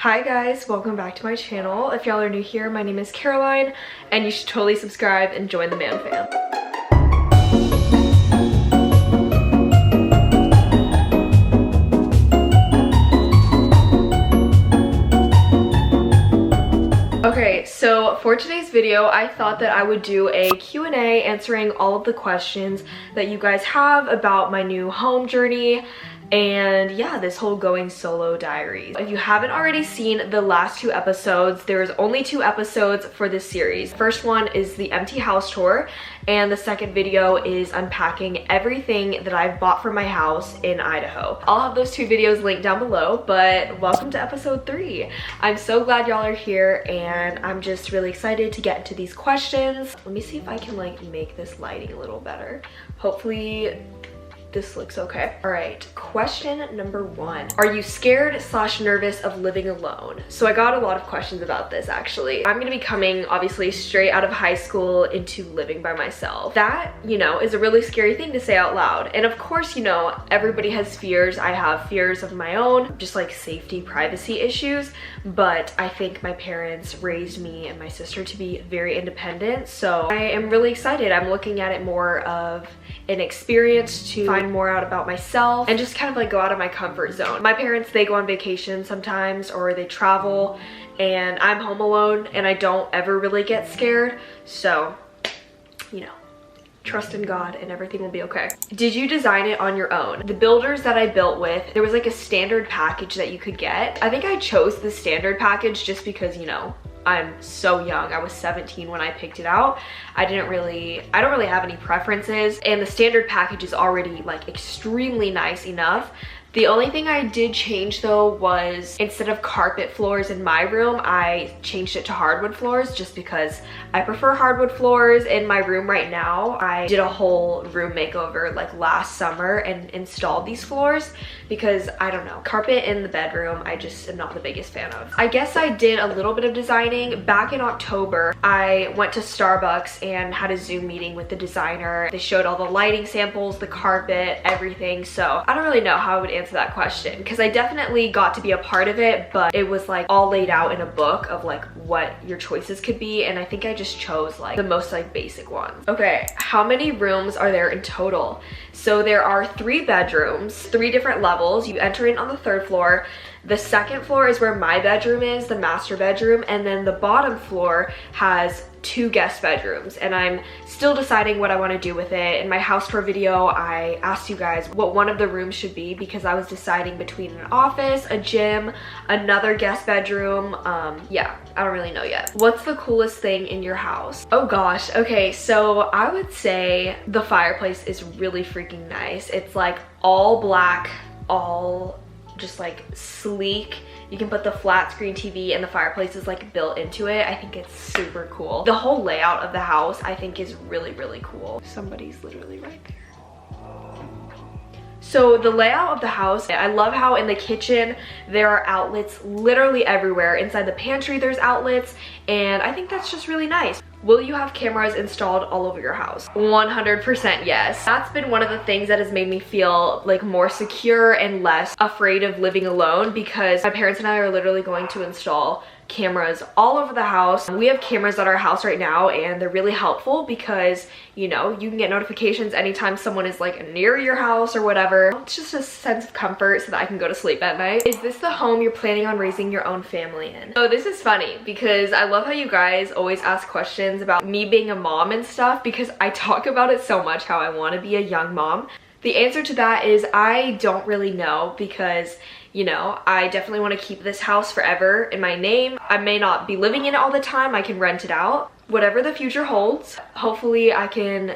Hi guys, welcome back to my channel. If y'all are new here, my name is Caroline and you should totally subscribe and join the man fam. Okay, so for today's video, I thought that I would do a Q&A answering all of the questions that you guys have about my new home journey and yeah, this whole going solo diaries. If you haven't already seen the last two episodes, there's only 2 episodes for this series. First one is the empty house tour, and the second video is unpacking everything that I've bought for my house in Idaho. I'll have those 2 videos linked down below, but welcome to episode 3. I'm so glad y'all are here and I'm just really excited to get into these questions. Let me see if I can like make this lighting a little better. Hopefully this looks okay. All right, question number 1. Are you scared / nervous of living alone? So I got a lot of questions about this actually. I'm gonna be coming obviously straight out of high school into living by myself. That, you know, is a really scary thing to say out loud. And of course, you know, everybody has fears. I have fears of my own, just like safety, privacy issues. But I think my parents raised me and my sister to be very independent. So I am really excited. I'm looking at it more of an experience to find more out about myself and just kind of like go out of my comfort zone. My parents, they go on vacation sometimes or they travel and I'm home alone and I don't ever really get scared. So, you know, trust in God and everything will be okay. Did you design it on your own? The builders that I built with, there was like a standard package that you could get. I think I chose the standard package just because, you know, I'm so young. I was 17 when I picked it out. I don't really have any preferences, and the standard package is already like extremely nice enough. The only thing I did change though was instead of carpet floors in my room, I changed it to hardwood floors just because I prefer hardwood floors in my room right now. I did a whole room makeover like last summer and installed these floors because I don't know, carpet in the bedroom, I just am not the biggest fan of. I guess I did a little bit of designing. Back in October, I went to Starbucks and had a Zoom meeting with the designer. They showed all the lighting samples, the carpet, everything. So I don't really know how I would answer that question because I definitely got to be a part of it, but it was like all laid out in a book of like what your choices could be, and I think I just chose like the most like basic ones. Okay, how many rooms are there in total? So there are 3 bedrooms, 3 different levels. You enter in on the 3rd floor. The 2nd floor is where my bedroom is, the master bedroom, and then the bottom floor has 2 guest bedrooms, and I'm still deciding what I want to do with it. In my house tour video, I asked you guys what one of the rooms should be because I was deciding between an office, a gym, another guest bedroom. Yeah, I don't really know yet. What's the coolest thing in your house? Oh gosh, okay, so I would say the fireplace is really freaking nice. It's like all black, all just like sleek. You can put the flat screen TV and the fireplace is like built into it. I think it's super cool. The whole layout of the house I think is really, really cool. Somebody's literally right there. So the layout of the house, I love how in the kitchen there are outlets literally everywhere. Inside the pantry there's outlets, and I think that's just really nice. Will you have cameras installed all over your house? 100% yes. That's been one of the things that has made me feel like more secure and less afraid of living alone, because my parents and I are literally going to install cameras all over the house. We have cameras at our house right now and they're really helpful because, you know, you can get notifications anytime someone is like near your house or whatever. It's just a sense of comfort so that I can go to sleep at night. Is this the home you're planning on raising your own family in? So this is funny because I love how you guys always ask questions about me being a mom and stuff, because I talk about it so much how I want to be a young mom. The answer to that is I don't really know because, you know, I definitely want to keep this house forever in my name. I may not be living in it all the time. I can rent it out. Whatever the future holds, hopefully I can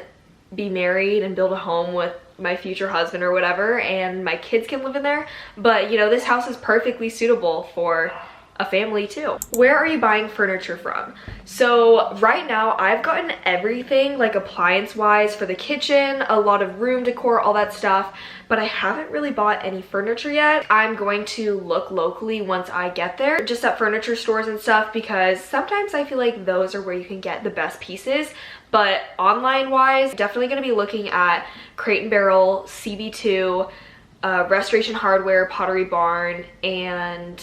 be married and build a home with my future husband or whatever, and my kids can live in there. But, you know, this house is perfectly suitable for a family too. Where are you buying furniture from? So right now I've gotten everything like appliance wise for the kitchen, a lot of room decor, all that stuff, but I haven't really bought any furniture yet. I'm going to look locally once I get there, just at furniture stores and stuff, because sometimes I feel like those are where you can get the best pieces. But online wise, definitely going to be looking at Crate & Barrel, CB2, Restoration Hardware, Pottery Barn, and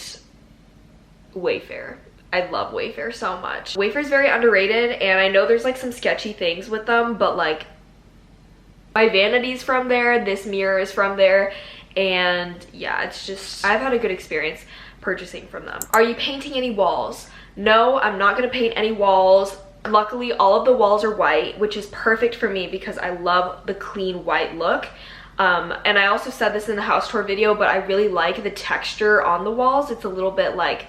Wayfair. I love Wayfair so much. Wayfair is very underrated, and I know there's like some sketchy things with them, but like my vanity's from there, this mirror is from there, and yeah, it's just, I've had a good experience purchasing from them. Are you painting any walls? No, I'm not gonna paint any walls. Luckily, all of the walls are white, which is perfect for me because I love the clean white look. And I also said this in the house tour video, but I really like the texture on the walls. It's a little bit like,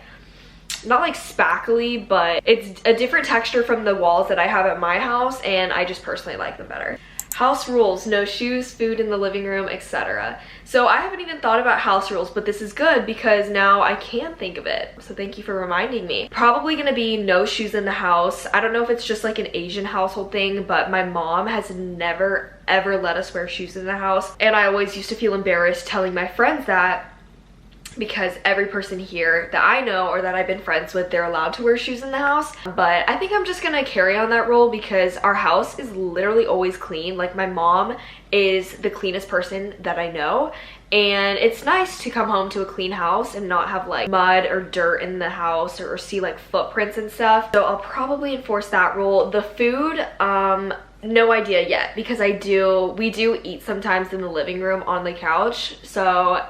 not like spackly, but it's a different texture from the walls that I have at my house, and I just personally like them better. House rules: no shoes, food in the living room, etc. So I haven't even thought about house rules, but this is good because now I can think of it. So thank you for reminding me. Probably gonna be no shoes in the house. I don't know if it's just like an Asian household thing, but my mom has never ever let us wear shoes in the house. And I always used to feel embarrassed telling my friends that, because every person here that I know or that I've been friends with, they're allowed to wear shoes in the house. But I think I'm just gonna carry on that rule because our house is literally always clean. Like, my mom is the cleanest person that I know, and it's nice to come home to a clean house and not have like mud or dirt in the house or see like footprints and stuff. So I'll probably enforce that rule. The food, no idea yet, because we do eat sometimes in the living room on the couch, so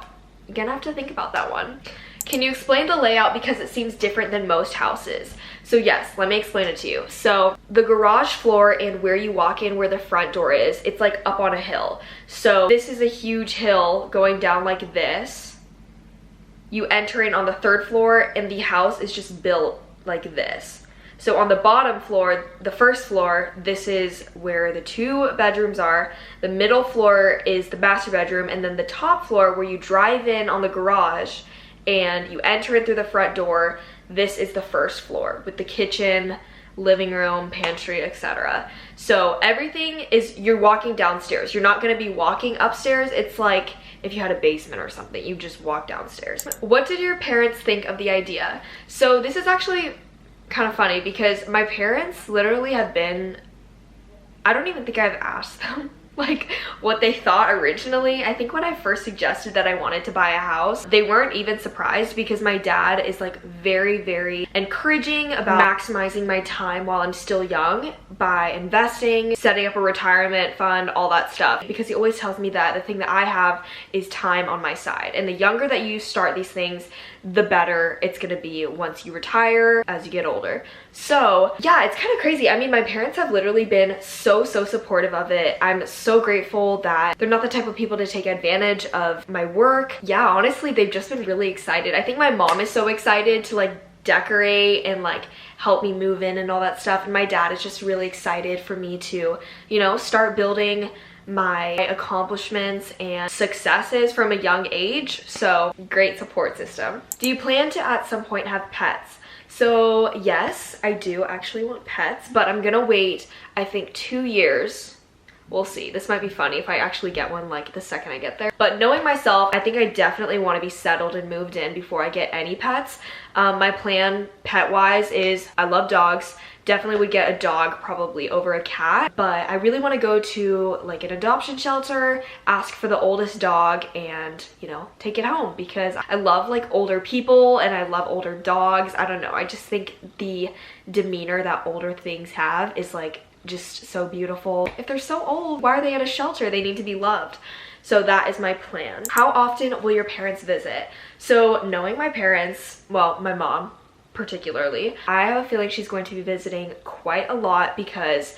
gonna have to think about that one. Can you explain the layout because it seems different than most houses? So yes, let me explain it to you. So the garage floor and where you walk in, where the front door is, it's like up on a hill. So this is a huge hill going down like this. You enter in on the 3rd floor and the house is just built like this. So on the bottom floor, the 1st floor, this is where the 2 bedrooms are. The middle floor is the master bedroom, and then the top floor where you drive in on the garage and you enter in through the front door, this is the 1st floor with the kitchen, living room, pantry, etc. So everything is, you're walking downstairs. You're not gonna be walking upstairs. It's like if you had a basement or something, you just walk downstairs. What did your parents think of the idea? So this is actually kind of funny because my parents literally have been, I don't even think I've asked them like what they thought originally. I think when I first suggested that I wanted to buy a house, they weren't even surprised because my dad is like very, very encouraging about maximizing my time while I'm still young by investing, setting up a retirement fund, all that stuff, because he always tells me that the thing that I have is time on my side, and the younger that you start these things, the better it's gonna be once you retire, as you get older. So yeah, it's kind of crazy. I mean, my parents have literally been so supportive of it. I'm so grateful that they're not the type of people to take advantage of my work. Yeah, honestly, they've just been really excited. I think my mom is so excited to like decorate and like help me move in and all that stuff, and my dad is just really excited for me to, you know, start building my accomplishments and successes from a young age. So great support system. Do you plan to at some point have pets? So yes, I do actually want pets, but I'm gonna wait, I think 2 years. We'll see. This might be funny if I actually get one like the second I get there. But knowing myself, I think I definitely want to be settled and moved in before I get any pets. My plan pet-wise is, I love dogs. Definitely would get a dog probably over a cat, but I really want to go to like an adoption shelter, ask for the oldest dog, and, you know, take it home because I love like older people and I love older dogs. I don't know, I just think the demeanor that older things have is like just so beautiful. If they're so old, why are they at a shelter? They need to be loved. So that is my plan. How often will your parents visit? So knowing my parents, well, my mom particularly, I have a feeling she's going to be visiting quite a lot because,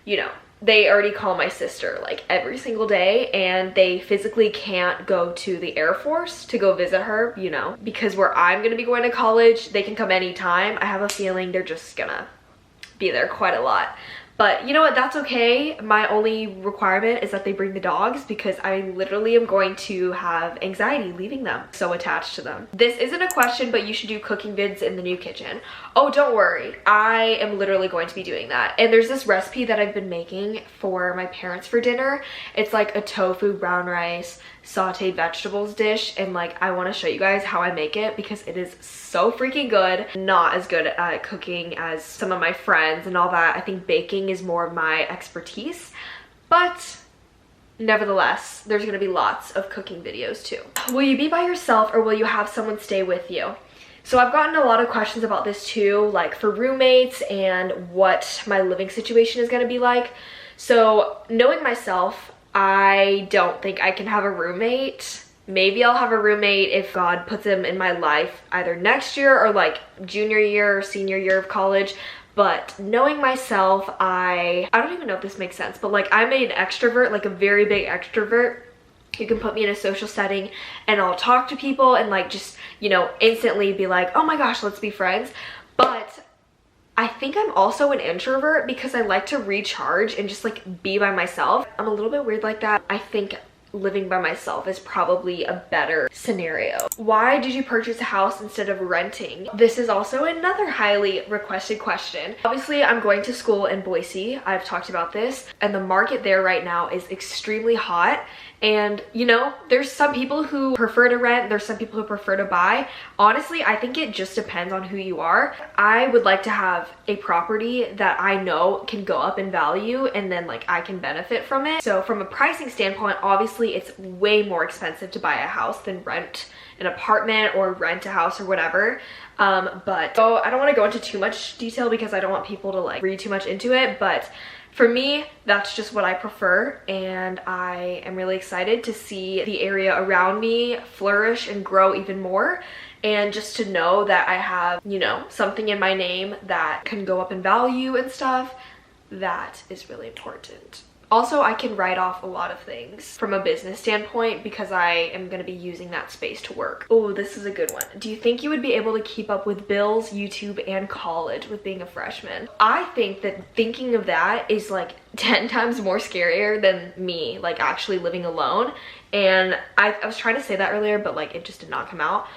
you know, they already call my sister like every single day, and they physically can't go to the Air Force to go visit her, you know, because where I'm gonna be going to college, they can come anytime. I have a feeling they're just gonna be there quite a lot. But you know what, that's okay. My only requirement is that they bring the dogs because I literally am going to have anxiety leaving them. So attached to them. This isn't a question, but you should do cooking vids in the new kitchen. Oh, don't worry. I am literally going to be doing that. And there's this recipe that I've been making for my parents for dinner. It's like a tofu brown rice sauteed vegetables dish, and like I want to show you guys how I make it because it is so freaking good. Not as good at cooking as some of my friends and all that. I think baking is more of my expertise, but nevertheless, there's gonna be lots of cooking videos too. Will you be by yourself or will you have someone stay with you? So I've gotten a lot of questions about this too, like for roommates and what my living situation is going to be like. So knowing myself, I don't think I can have a roommate. Maybe I'll have a roommate if God puts him in my life either next year or like junior year or senior year of college. But knowing myself, I don't even know if this makes sense, but like I'm an extrovert, like a very big extrovert. You can put me in a social setting and I'll talk to people and like just, you know, instantly be like, oh my gosh, let's be friends. But I think I'm also an introvert because I like to recharge and just like be by myself. I'm a little bit weird like that. I think living by myself is probably a better scenario. Why did you purchase a house instead of renting? This is also another highly requested question. Obviously, I'm going to school in Boise. I've talked about this, and the market there right now is extremely hot. And you know, there's some people who prefer to rent, there's some people who prefer to buy. Honestly, I think it just depends on who you are. I would like to have a property that I know can go up in value and then like I can benefit from it. So from a pricing standpoint, obviously it's way more expensive to buy a house than rent an apartment or rent a house or whatever. But so I don't want to go into too much detail because I don't want people to like read too much into it, but for me, that's just what I prefer, and I am really excited to see the area around me flourish and grow even more, and just to know that I have, you know, something in my name that can go up in value and stuff. That is really important. Also, I can write off a lot of things from a business standpoint because I am going to be using that space to work. Oh, this is a good one. Do you think you would be able to keep up with bills, YouTube, and college with being a freshman? I think that thinking of that is like 10 times more scarier than me like actually living alone. And I was trying to say that earlier, but like it just did not come out.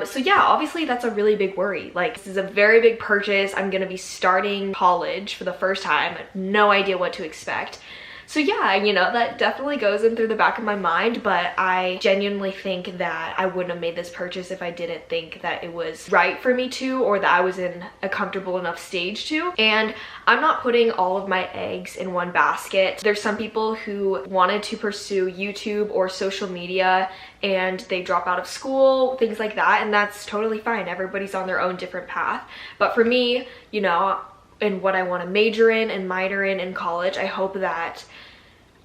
So yeah, obviously that's a really big worry. Like this is a very big purchase. I'm gonna be starting college for the first time. I have no idea what to expect. So yeah, you know, that definitely goes in through the back of my mind, but I genuinely think that I wouldn't have made this purchase if I didn't think that it was right for me to, or that I was in a comfortable enough stage to. And I'm not putting all of my eggs in one basket. There's some people who wanted to pursue YouTube or social media and they drop out of school, things like that, and that's totally fine. Everybody's on their own different path. But for me, you know, in what I want to major in and minor in college, I hope that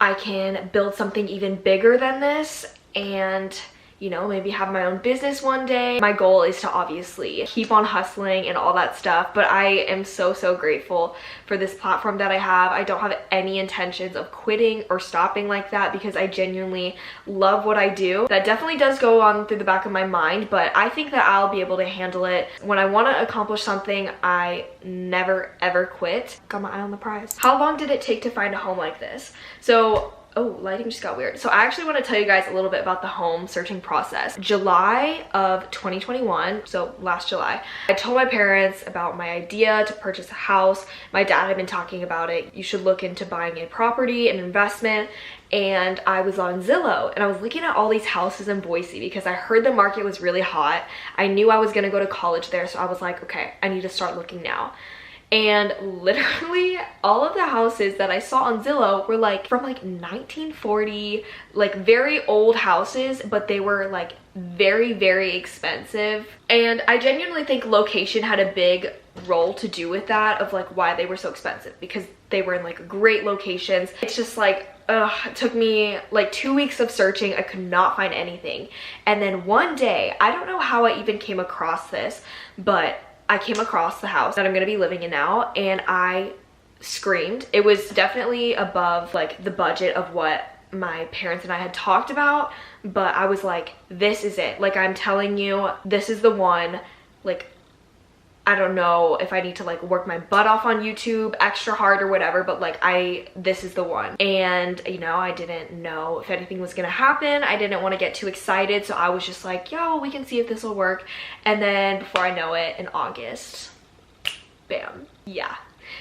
I can build something even bigger than this and, you know, maybe have my own business one day. My goal is to obviously keep on hustling and all that stuff, but I am so grateful for this platform that I have. I don't have any intentions of quitting or stopping like that because I genuinely love what I do. That definitely does go on through the back of my mind, but I think that I'll be able to handle it. When I want to accomplish something, I never ever quit. Got my eye on the prize. How long did it take to find a home like this? So oh, lighting just got weird. So I actually want to tell you guys a little bit about the home searching process. July of 2021, so last July, I told my parents about my idea to purchase a house. My dad had been talking about it. You should look into buying a property, an investment. And I was on Zillow and I was looking at all these houses in Boise because I heard the market was really hot. I knew I was going to go to college there, so I was like, okay, I need to start looking now. And literally all of the houses that I saw on Zillow were like from like 1940, like very old houses, but they were like very expensive. And I genuinely think location had a big role to do with that, of like why they were so expensive, because they were in like great locations. It's just like, it took me like 2 weeks of searching. I could not find anything. And then one day, I don't know how I even came across this, but I came across the house that I'm gonna be living in now and I screamed. It was definitely above like the budget of what my parents and I had talked about, but I was like, this is it. Like, I'm telling you, this is the one. Like, I don't know if I need to like work my butt off on YouTube extra hard or whatever, but like this is the one. And you know, I didn't know if anything was gonna happen. I didn't want to get too excited, so I was just like, yo, we can see if this will work. And then before I know it, in August, bam. Yeah.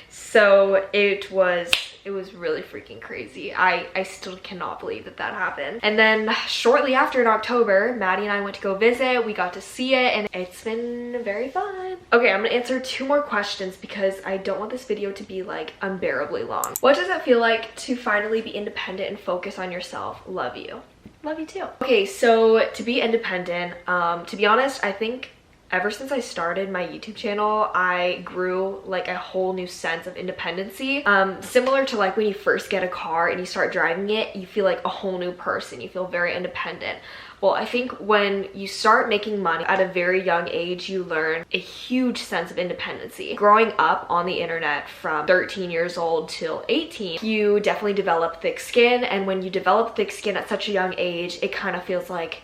So it was really freaking crazy. I still cannot believe that that happened. And then shortly after, in October, Maddie and I went to go visit. We got to see it and it's been very fun. Okay, I'm gonna answer 2 more questions because I don't want this video to be like unbearably long. What does it feel like to finally be independent and focus on yourself? Love you. Love you too. Okay, so to be independent, to be honest, I think ever since I started my YouTube channel, I grew like a whole new sense of independency. Similar to like when you first get a car and you start driving it, you feel like a whole new person. You feel very independent. Well, I think when you start making money at a very young age, you learn a huge sense of independency. Growing up on the internet from 13 years old till 18, you definitely develop thick skin. And when you develop thick skin at such a young age, it kind of feels like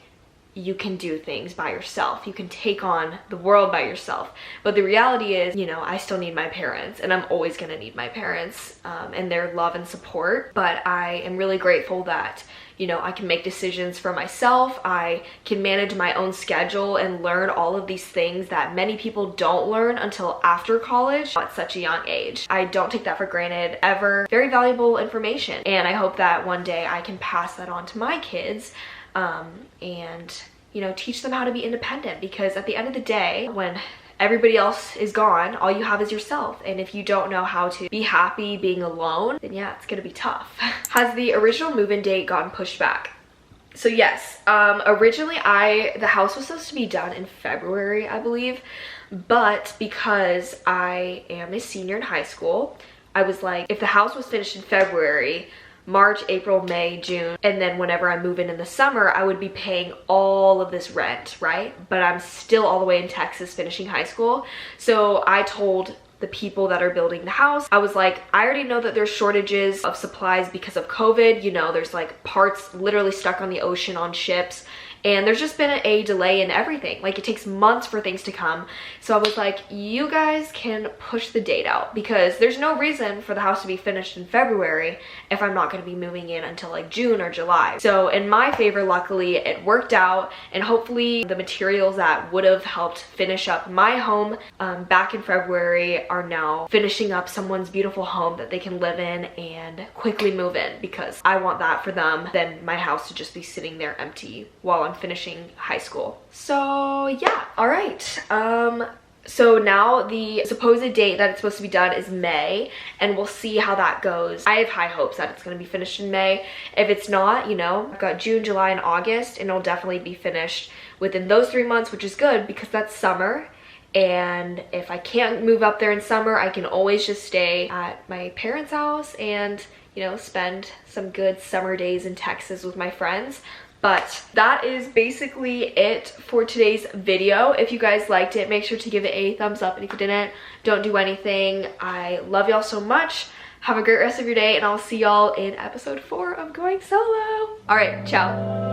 you can do things by yourself. You can take on the world by yourself. But the reality is, you know, I still need my parents, and I'm always gonna need my parents and their love and support. But I am really grateful that, you know, I can make decisions for myself. I can manage my own schedule and learn all of these things that many people don't learn until after college at such a young age. I don't take that for granted ever. Very valuable information. And I hope that one day I can pass that on to my kids and, you know, teach them how to be independent, because at the end of the day, when everybody else is gone, all you have is yourself. And if you don't know how to be happy being alone, then yeah, it's gonna be tough. Has the original move-in date gotten pushed back? So yes, originally the house was supposed to be done in February, I believe, but because I am a senior in high school, I was like, if the house was finished in February, March, April, May, June, and then whenever I move in the summer, I would be paying all of this rent, right? But I'm still all the way in Texas finishing high school. So I told the people that are building the house, I was like, I already know that there's shortages of supplies because of COVID. You know, there's like parts literally stuck on the ocean on ships. And there's just been a delay in everything. Like, it takes months for things to come. So I was like, you guys can push the date out, because there's no reason for the house to be finished in February if I'm not going to be moving in until like June or July. So in my favor, luckily, it worked out, and hopefully the materials that would have helped finish up my home back in February are now finishing up someone's beautiful home that they can live in and quickly move in, because I want that for them than my house to just be sitting there empty while I'm finishing high school. So yeah, all right. So now the supposed date that it's supposed to be done is May, and we'll see how that goes. I have high hopes that it's going to be finished in May. If it's not, you know, I've got June, July, and August, and it'll definitely be finished within those 3 months, which is good because that's summer. And if I can't move up there in summer, I can always just stay at my parents' house and, you know, spend some good summer days in Texas with my friends. But that is basically it for today's video. If you guys liked it, make sure to give it a thumbs up, and if you didn't, don't do anything. I love y'all so much. Have a great rest of your day, and I'll see y'all in episode 4 of Going Solo. All right, ciao.